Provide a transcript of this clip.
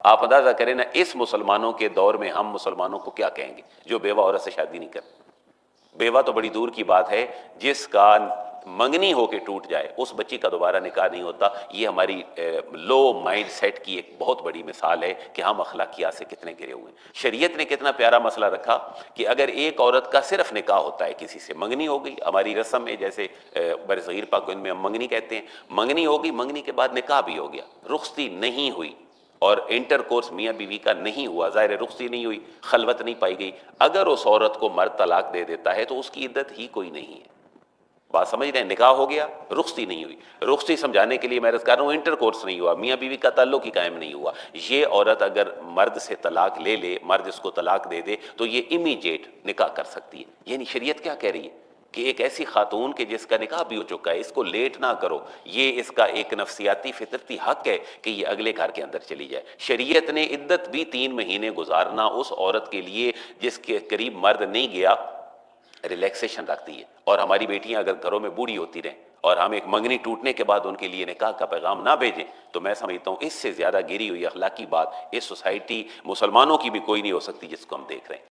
آپ اندازہ کریں نا اس مسلمانوں کے دور میں ہم مسلمانوں کو کیا کہیں گے جو بیوہ عورت سے شادی نہیں کرتے. بیوہ تو بڑی دور کی بات ہے، جس کا منگنی ہو کے ٹوٹ جائے اس بچی کا دوبارہ نکاح نہیں ہوتا. یہ ہماری لو مائنڈ سیٹ کی ایک بہت بڑی مثال ہے کہ ہم اخلاقیات سے کتنے گرے ہوئے ہیں. شریعت نے کتنا پیارا مسئلہ رکھا کہ اگر ایک عورت کا صرف نکاح ہوتا ہے کسی سے، منگنی ہو گئی، ہماری رسم ہے جیسے برصغیر پاک میں ہم منگنی کہتے ہیں، منگنی ہو گئی، منگنی کے بعد نکاح بھی ہو گیا، رخصتی نہیں ہوئی اور انٹر کورس میاں بیوی کا نہیں ہوا، ظاہر رخصتی نہیں ہوئی، خلوت نہیں پائی گئی، اگر اس عورت کو مرد طلاق دے دیتا ہے تو اس کی عدت ہی کوئی نہیں ہے. بات سمجھ رہے ہیں؟ نکاح ہو گیا، رخصتی نہیں ہوئی. رخصتی سمجھانے کے لیے میں عرض کر رہا ہوں انٹر کورس نہیں ہوا، میاں بیوی کا تعلق ہی قائم نہیں ہوا. یہ عورت اگر مرد سے طلاق لے لے، مرد اس کو طلاق دے دے تو یہ امیجیٹ نکاح کر سکتی ہے. یعنی شریعت کیا کہہ رہی ہے کہ ایک ایسی خاتون کے جس کا نکاح بھی ہو چکا ہے، اس کو لیٹ نہ کرو. یہ اس کا ایک نفسیاتی فطرتی حق ہے کہ یہ اگلے گھر کے اندر چلی جائے. شریعت نے عدت بھی 3 مہینے گزارنا اس عورت کے لیے جس کے قریب مرد نہیں گیا ریلیکسیشن رکھتی ہے. اور ہماری بیٹیاں اگر گھروں میں بوڑھی ہوتی رہیں اور ہم ایک منگنی ٹوٹنے کے بعد ان کے لیے نکاح کا پیغام نہ بھیجیں تو میں سمجھتا ہوں اس سے زیادہ گری ہوئی اخلاقی بات اس سوسائٹی مسلمانوں کی بھی کوئی نہیں ہو سکتی جس کو ہم دیکھ رہے ہیں.